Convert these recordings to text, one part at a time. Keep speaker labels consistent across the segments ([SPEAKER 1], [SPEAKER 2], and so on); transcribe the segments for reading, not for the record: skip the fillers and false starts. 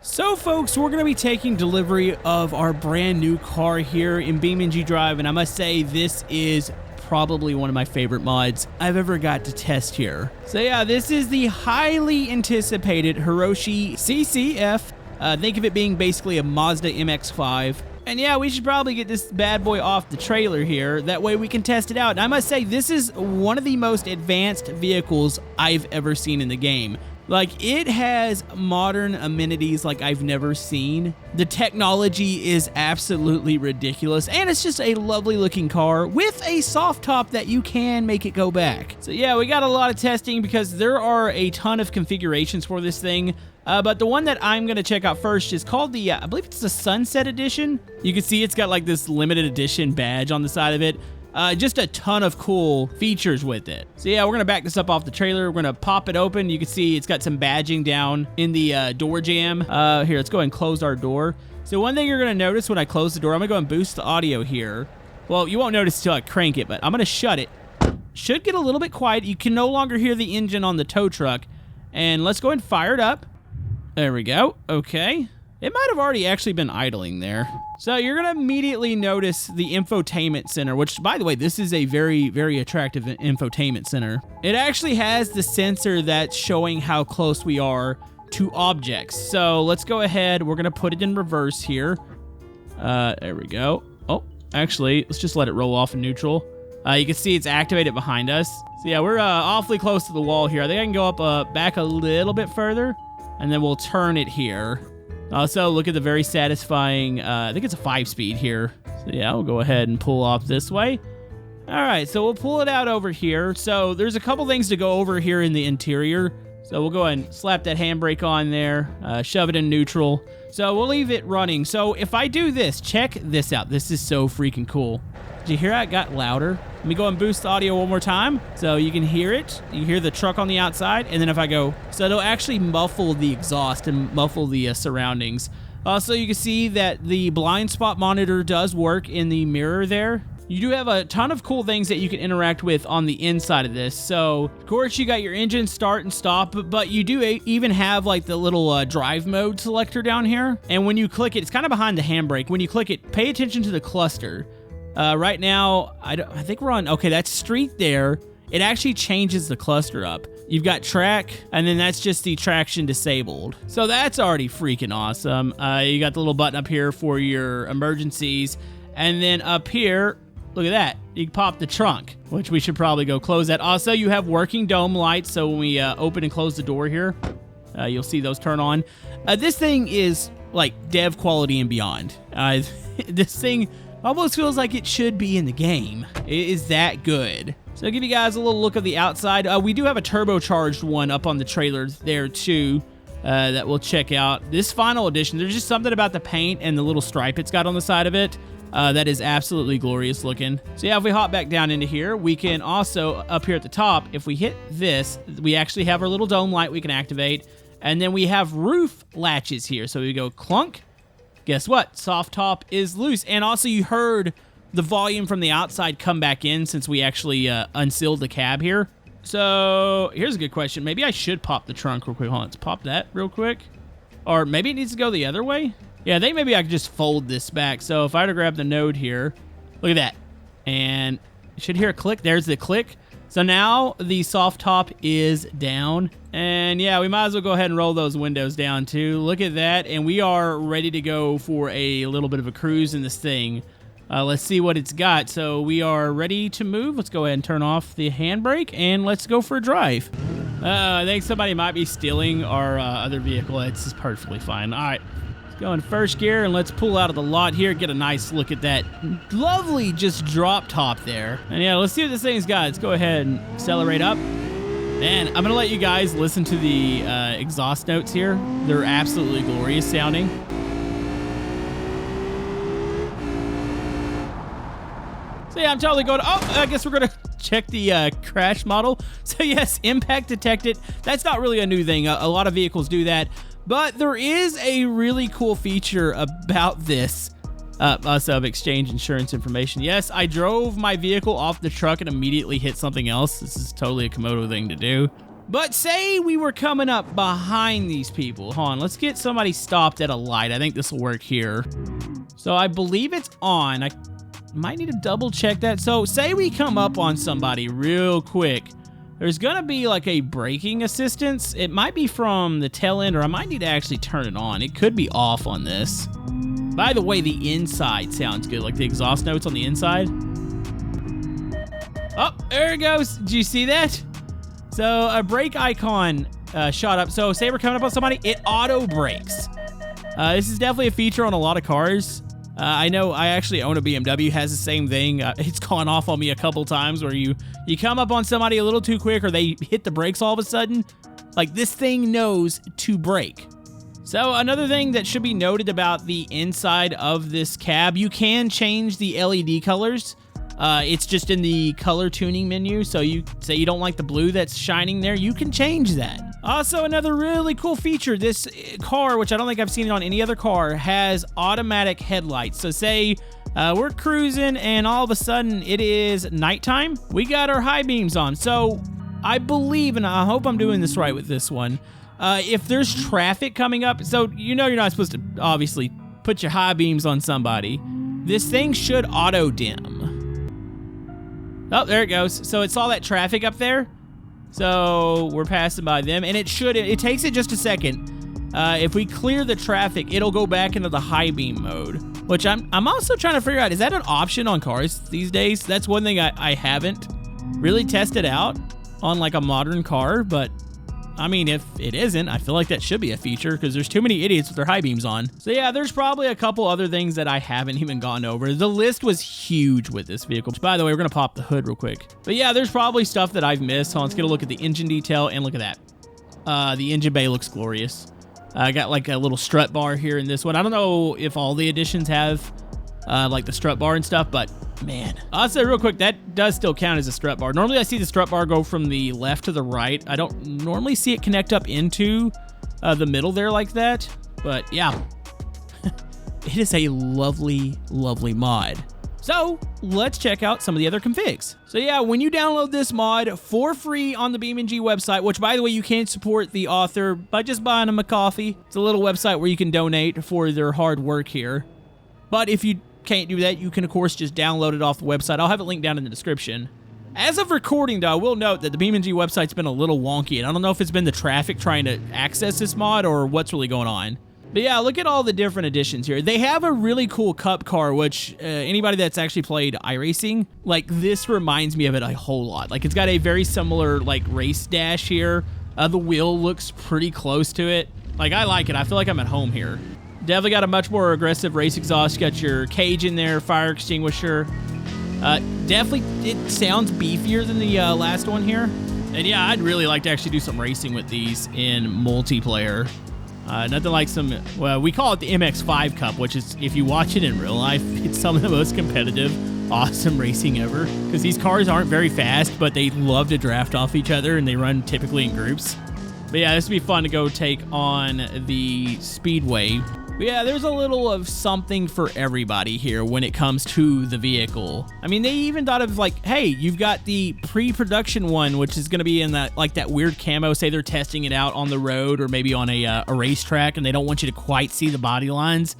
[SPEAKER 1] So folks, we're going to be taking delivery of our brand new car here in BeamNG Drive, and I must say this is probably one of my favorite mods I've ever got to test here. So yeah, this is the highly anticipated Hirochi CCF. Think of it being basically a Mazda MX-5. And yeah, we should probably get this bad boy off the trailer here. That way we can test it out. And I must say, this is one of the most advanced vehicles I've ever seen in the game. Like, it has modern amenities like I've never seen. The technology is absolutely ridiculous, and it's just a lovely looking car with a soft top that you can make it go back. So yeah, we got a lot of testing because there are a ton of configurations for this thing. But the one that I'm going to check out first is called the, I believe it's the Sunset Edition. You can see it's got like this limited edition badge on the side of it. Just a ton of cool features with it. So yeah, we're going to back this up off the trailer. We're going to pop it open. You can see it's got some badging down in the door jamb. Here, let's go ahead and close our door. So one thing you're going to notice when I close the door, I'm going to go and boost the audio here. Well, you won't notice until I crank it, but I'm going to shut it. Should get a little bit quiet. You can no longer hear the engine on the tow truck. And let's go ahead and fire it up. There we go. Okay. It might have already actually been idling there. So you're going to immediately notice the infotainment center, which, by the way, this is a very, very attractive infotainment center. It actually has the sensor that's showing how close we are to objects. So let's go ahead. We're going to put it in reverse here. There we go. Oh, actually, let's just let it roll off in neutral. You can see it's activated behind us. So yeah, we're awfully close to the wall here. I think I can go up back a little bit further, and then we'll turn it here. Also, look at the very satisfying, I think it's a 5-speed here. So yeah, we'll go ahead and pull off this way. All right, so we'll pull it out over here. So there's a couple things to go over here in the interior. So we'll go ahead and slap that handbrake on there, shove it in neutral. So we'll leave it running. So if I do this, check this out. This is so freaking cool. Did you hear how it got louder? Let me go and boost the audio one more time so you can hear it. You can hear the truck on the outside, and then if I go, so it'll actually muffle the exhaust and muffle the surroundings. Also, you can see that the blind spot monitor does work in the mirror there. You do have a ton of cool things that you can interact with on the inside of this. So, of course, you got your engine start and stop, but you do even have like the little drive mode selector down here. And when you click it, it's kind of behind the handbrake. When you click it, pay attention to the cluster. Right now, I think we're on, okay, that's street there. It actually changes the cluster up. You've got track, and then that's just the traction disabled. So that's already freaking awesome. You got the little button up here for your emergencies. And then up here, look at that. You can pop the trunk, which we should probably go close that. Also, you have working dome lights, so when we open and close the door here, you'll see those turn on. This thing is like dev quality and beyond. This thing almost feels like it should be in the game. It is that good. So I'll give you guys a little look of the outside. We do have a turbocharged one up on the trailer there too that we'll check out. This final edition, there's just something about the paint and the little stripe it's got on the side of it that is absolutely glorious looking. So yeah, if we hop back down into here, we can also, up here at the top, if we hit this, we actually have our little dome light we can activate. And then we have roof latches here. So we go clunk. Guess what? Soft top is loose. And also you heard the volume from the outside come back in since we actually unsealed the cab here. So here's a good question. Maybe I should pop the trunk real quick. Hold on, let's pop that real quick. Or maybe it needs to go the other way. Yeah, I think maybe I could just fold this back. So if I were to grab the node here, look at that. And you should hear a click. There's the click. So now the soft top is down. And yeah, we might as well go ahead and roll those windows down too. Look at that. And we are ready to go for a little bit of a cruise in this thing. Let's see what it's got. So we are ready to move. Let's go ahead and turn off the handbrake and let's go for a drive. I think somebody might be stealing our other vehicle. It's perfectly fine. All right. Go in first gear and let's pull out of the lot here, get a nice look at that lovely just drop top there. And yeah, let's see what this thing's got. Let's go ahead and accelerate up. And I'm gonna let you guys listen to the exhaust notes here. They're absolutely glorious sounding. So yeah, I'm totally going to, I guess we're gonna check the crash model. So yes, impact detected. That's not really a new thing. A lot of vehicles do that. But there is a really cool feature about this of exchange insurance information. Yes, I drove my vehicle off the truck and immediately hit something else. This is totally a Camodo thing to do. But say we were coming up behind these people. Hold on, let's get somebody stopped at a light. I think this will work here. So I believe it's on. I might need to double check that. So say we come up on somebody real quick. There's gonna be like a braking assistance. It might be from the tail end, or I might need to actually turn it on. It could be off on this. By the way, the inside sounds good, like the exhaust notes on the inside. Oh, there it goes. Did you see that? So a brake icon shot up. So say we're coming up on somebody, it auto brakes. This is definitely a feature on a lot of cars. I know I actually own a BMW, has the same thing. It's gone off on me a couple times where you come up on somebody a little too quick or they hit the brakes all of a sudden. Like this thing knows to brake. So another thing that should be noted about the inside of this cab, you can change the LED colors. It's just in the color tuning menu. So you say you don't like the blue that's shining there, you can change that. Also, another really cool feature, this car, which I don't think I've seen it on any other car, has automatic headlights. So say we're cruising and all of a sudden it is nighttime. We got our high beams on. So I believe, and I hope I'm doing this right with this one, if there's traffic coming up, so you know you're not supposed to obviously put your high beams on somebody. This thing should auto dim. Oh, there it goes. So it saw that traffic up there. So we're passing by them, and it takes it just a second. If we clear the traffic, it'll go back into the high beam mode, which I'm also trying to figure out, is that an option on cars these days? That's one thing I haven't really tested out on like a modern car, but I mean, if it isn't, I feel like that should be a feature because there's too many idiots with their high beams on. So yeah, there's probably a couple other things that I haven't even gone over. The list was huge with this vehicle. By the way, we're gonna pop the hood real quick. But yeah, there's probably stuff that I've missed. So let's get a look at the engine detail and look at that. The engine bay looks glorious. I got like a little strut bar here in this one. I don't know if all the editions have like the strut bar and stuff, but man. I'll say real quick, that does still count as a strut bar. Normally I see the strut bar go from the left to the right. I don't normally see it connect up into the middle there like that, but yeah. It is a lovely, lovely mod. So let's check out some of the other configs. So yeah, when you download this mod for free on the BeamNG website, which by the way, you can support the author by just buying them a coffee. It's a little website where you can donate for their hard work here. But if you can't do that, you can of course just download it off the website. I'll have it linked down in the description. As of recording though, I will note that the BeamNG website's been a little wonky, and I don't know if it's been the traffic trying to access this mod or what's really going on. But yeah, look at all the different editions here. They have a really cool cup car, which anybody that's actually played iRacing, like this reminds me of it a whole lot. Like it's got a very similar like race dash here. The wheel looks pretty close to it. Like I like it. I feel like I'm at home here. Definitely got a much more aggressive race exhaust. You got your cage in there, fire extinguisher. Definitely, it sounds beefier than the last one here. And yeah, I'd really like to actually do some racing with these in multiplayer. Nothing like some, well, we call it the MX-5 Cup, which is, if you watch it in real life, it's some of the most competitive, awesome racing ever. Because these cars aren't very fast, but they love to draft off each other, and they run typically in groups. But yeah, this would be fun to go take on the Speedway. But yeah, there's a little of something for everybody here when it comes to the vehicle. I mean, they even thought of like, hey, you've got the pre-production one, which is going to be in that like that weird camo. Say they're testing it out on the road or maybe on a racetrack, and they don't want you to quite see the body lines.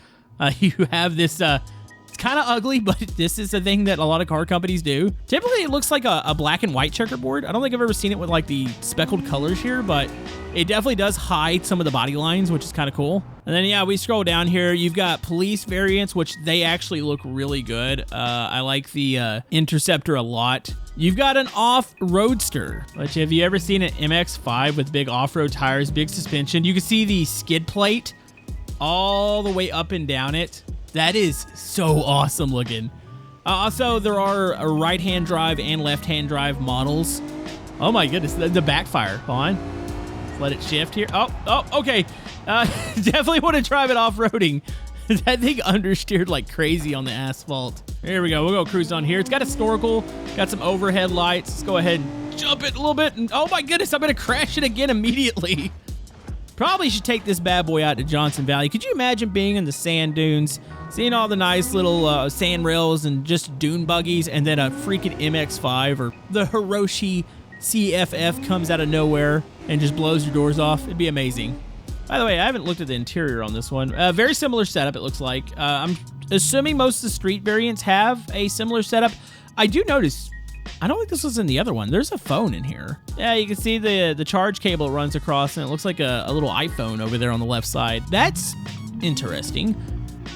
[SPEAKER 1] You have this. It's kind of ugly, but this is a thing that a lot of car companies do. Typically, it looks like a black and white checkerboard. I don't think I've ever seen it with like the speckled colors here, but it definitely does hide some of the body lines, which is kind of cool. And then, yeah, we scroll down here. You've got police variants, which they actually look really good. I like the Interceptor a lot. You've got an off-roadster, which have you ever seen an MX-5 with big off-road tires, big suspension? You can see the skid plate all the way up and down it. That is so awesome looking. Also, there are right-hand drive and left-hand drive models. Oh my goodness, the backfire. Hold on. Let it shift here. Oh, okay. Definitely want to drive it off-roading. That thing understeered like crazy on the asphalt. Here we go. We'll go cruise on here. It's got a snorkel, got some overhead lights. Let's go ahead and jump it a little bit. And oh my goodness, I'm going to crash it again immediately. Probably should take this bad boy out to Johnson Valley. Could you imagine being in the sand dunes, seeing all the nice little sand rails and just dune buggies, and then a freaking MX-5 or the Hirochi CCF comes out of nowhere? and just blows your doors off. It'd be amazing. By the way, I haven't looked at the interior on this one. Very similar setup, it looks like. I'm assuming most of the street variants have a similar setup. I do notice, I don't think this was in the other one. There's a phone in here. Yeah, you can see the charge cable it runs across, and it looks like a little iPhone over there on the left side. That's interesting.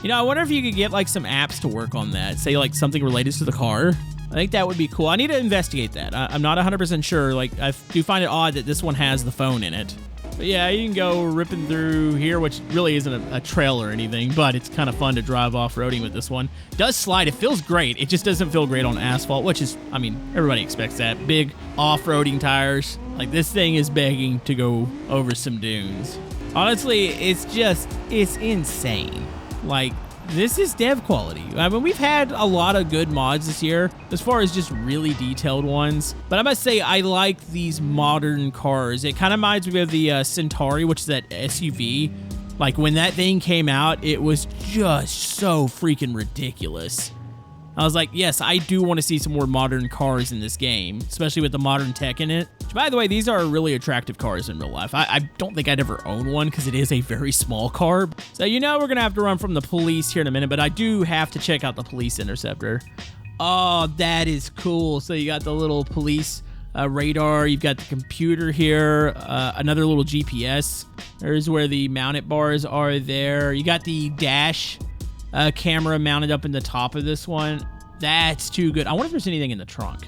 [SPEAKER 1] You know, I wonder if you could get like some apps to work on that. Say like something related to the car. I think that would be cool. I need to investigate that. I'm not 100% sure. Like, I do find it odd that this one has the phone in it. But yeah, you can go ripping through here, which really isn't a trail or anything, but it's kind of fun to drive off-roading with this one. It does slide. It feels great. It just doesn't feel great on asphalt, which is, I mean, everybody expects that. Big off-roading tires. Like, this thing is begging to go over some dunes. Honestly, it's insane. Like, this is dev quality. I mean, we've had a lot of good mods this year as far as just really detailed ones. But I must say, I like these modern cars. It kind of reminds me of the Centauri, which is that SUV. Like, when that thing came out, it was just so freaking ridiculous. I was like, yes, I do want to see some more modern cars in this game, especially with the modern tech in it. Which, by the way, these are really attractive cars in real life. I don't think I'd ever own one because it is a very small car. So, you know, we're going to have to run from the police here in a minute, but I do have to check out the police interceptor. Oh, that is cool. So you got the little police radar. You've got the computer here, another little GPS. There's where the mounted bars are there. You got the dash camera mounted up in the top of this one. That's too good. I wonder if there's anything in the trunk.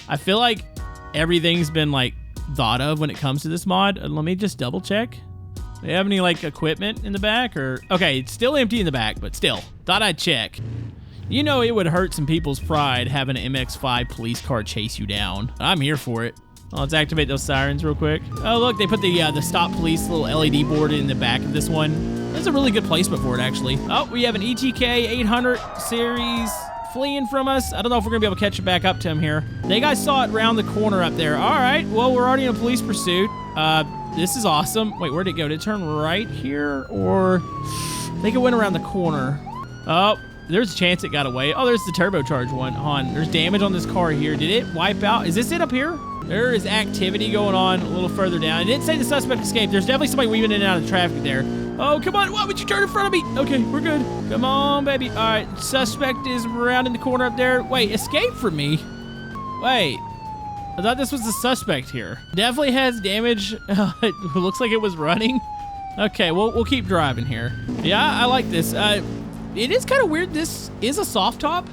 [SPEAKER 1] I feel like everything's been like thought of when it comes to this mod. Let me just double check. Do they have any like equipment in the back or? Okay, it's still empty in the back, but still, thought I'd check. You know it would hurt some people's pride having an MX-5 police car chase you down. I'm here for it. Well, let's activate those sirens real quick. Oh, look, they put the stop police little LED board in the back of this one. That's a really good placement for it, actually. Oh, we have an ETK 800 series fleeing from us. I don't know if we're going to be able to catch it back up to him here. They guys saw it round the corner up there. All right, well, we're already in a police pursuit. This is awesome. Wait, where'd it go? Did it turn right here? Or I think it went around the corner. Oh, there's a chance it got away. Oh, there's the turbocharged one. On. There's damage on this car here. Did it wipe out? Is this it up here? There is activity going on a little further down. It didn't say the suspect escaped. There's definitely somebody weaving in and out of the traffic there. Oh, come on. Why would you turn in front of me? Okay, we're good. Come on, baby. All right, suspect is around in the corner up there. Wait, escape from me? Wait. I thought this was the suspect here. Definitely has damage. It looks like it was running. Okay, we'll keep driving here. Yeah, I like this. It is kind of weird. This is a soft top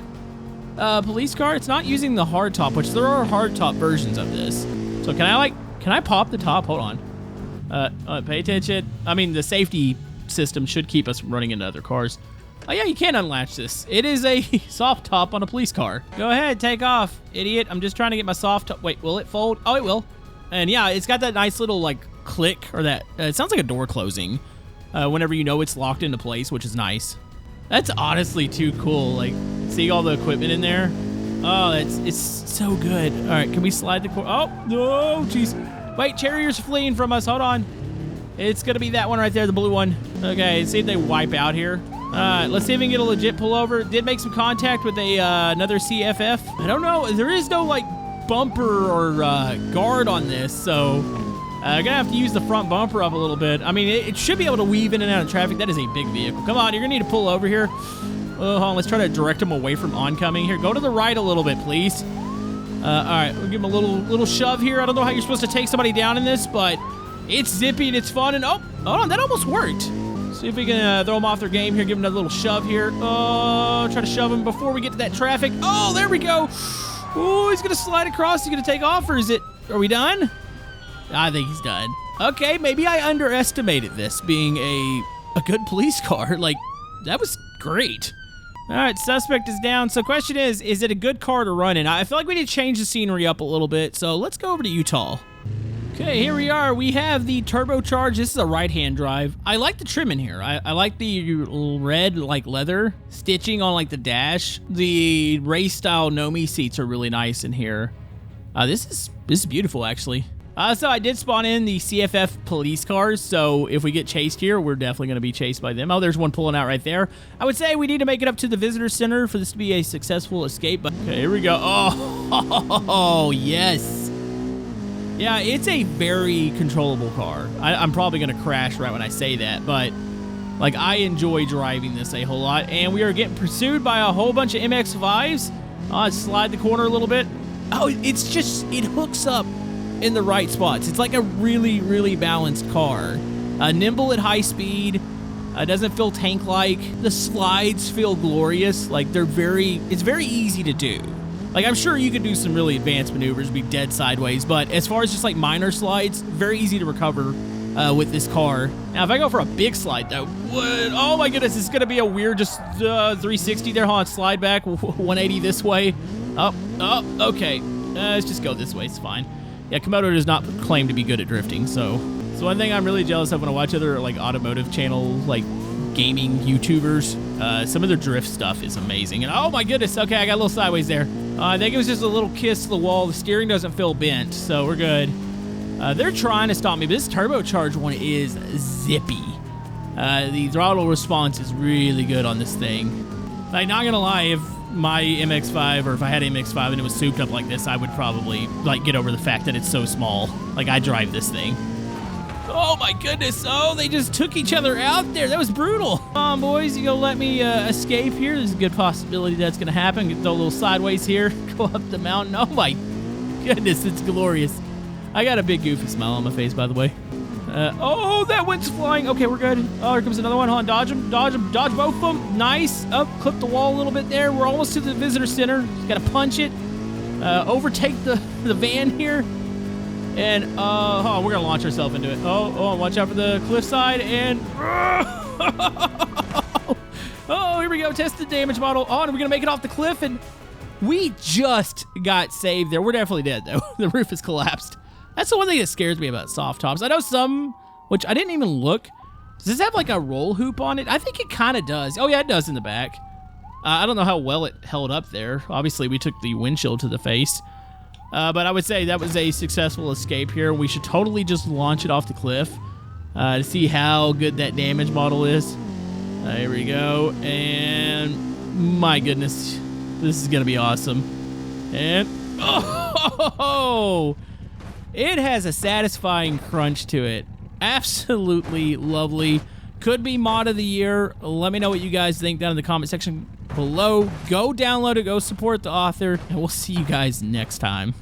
[SPEAKER 1] police car. It's not using the hard top, which there are hard top versions of this. So can I pop the top? Hold on. Pay attention. I mean, the safety system should keep us from running into other cars. Oh yeah, you can unlatch this. It is a soft top on a police car. Go ahead, take off, idiot. I'm just trying to get my soft top. Wait, will it fold? Oh, it will. And yeah, it's got that nice little like click or that. It sounds like a door closing whenever you know it's locked into place, which is nice. That's honestly too cool. Like, see all the equipment in there? Oh, it's so good. All right, can we slide the cord? Oh, no, jeez. Wait, Terrier's fleeing from us. Hold on. It's going to be that one right there, the blue one. Okay, see if they wipe out here. All right, let's see if we can get a legit pullover. Did make some contact with another CFF. I don't know. There is no, like, bumper or guard on this, so I'm going to have to use the front bumper up a little bit. I mean, it should be able to weave in and out of traffic. That is a big vehicle. Come on, you're going to need to pull over here. Hold on, let's try to direct them away from oncoming here. Go to the right a little bit, please. All right, we'll give them a little shove here. I don't know how you're supposed to take somebody down in this, but it's zippy and it's fun. And oh, hold on, that almost worked. See if we can throw them off their game here. Give them a little shove here. Oh, try to shove them before we get to that traffic. Oh, there we go. Oh, he's going to slide across. He's going to take off, or are we done? I think he's done. Okay, maybe I underestimated this being a good police car. Like, that was great. All right, suspect is down. So question is it a good car to run in? I feel like we need to change the scenery up a little bit. So let's go over to Utah. Okay, here we are. We have the turbocharged. This is a right-hand drive. I like the trim in here. I like the red, like, leather stitching on, like, the dash. The race-style Nomi seats are really nice in here. This is beautiful, actually. So I did spawn in the CFF police cars, so if we get chased here, we're definitely going to be chased by them. Oh, there's one pulling out right there. I would say we need to make it up to the visitor center for this to be a successful escape. But okay, here we go. Oh, yes. Yeah, it's a very controllable car. I'm probably going to crash right when I say that, but like I enjoy driving this a whole lot. And we are getting pursued by a whole bunch of MX-5s. Slide the corner a little bit. Oh, it's just, it hooks up in the right spots. It's like a really, really balanced car. Nimble at high speed. Doesn't feel tank-like. The slides feel glorious. Like it's very easy to do. Like I'm sure you could do some really advanced maneuvers, be dead sideways, but as far as just like minor slides, very easy to recover with this car. Now, if I go for a big slide though, oh my goodness, it's gonna be a weird just 360 there. Hold on, slide back, 180 this way. Okay. Let's just go this way, it's fine. Yeah, Camodo does not claim to be good at drifting, so one thing I'm really jealous of when I watch other like automotive channel, like gaming YouTubers, some of their drift stuff is amazing. And oh my goodness, okay, I got a little sideways there. I think it was just a little kiss to the wall. The steering doesn't feel bent, so we're good. They're trying to stop me, but this turbocharged one is zippy. The throttle response is really good on this thing. Like, not gonna lie, if my MX-5 or if I had an MX-5 and it was souped up like this, I would probably like get over the fact that it's so small. Like, I drive this thing. Oh my goodness, oh, they just took each other out there. That was brutal. Come on, boys, you gonna let me escape here? There's a good possibility that's gonna happen. Get a little sideways here, go up the mountain. Oh my goodness, it's glorious. I got a big goofy smile on my face, by the way. Oh, that one's flying. Okay, we're good. Oh, here comes another one. Hold on, dodge him, dodge both of them. Nice. Up, clip the wall a little bit there. We're almost to the visitor center. Just gotta punch it. Overtake the van here. And, we're gonna launch ourselves into it. Oh, watch out for the cliffside, and... Oh, here we go, test the damage model. Oh, and we're gonna make it off the cliff, and we just got saved there. We're definitely dead, though. The roof has collapsed. That's the one thing that scares me about soft tops. I know some, which I didn't even look. Does this have, like, a roll hoop on it? I think it kind of does. Oh, yeah, it does in the back. I don't know how well it held up there. Obviously, we took the windshield to the face. But I would say that was a successful escape here. We should totally just launch it off the cliff to see how good that damage model is. Here we go. And my goodness, this is going to be awesome. And oh, it has a satisfying crunch to it. Absolutely lovely. Could be mod of the year. Let me know what you guys think down in the comment section below. Go download it, go support the author, and we'll see you guys next time.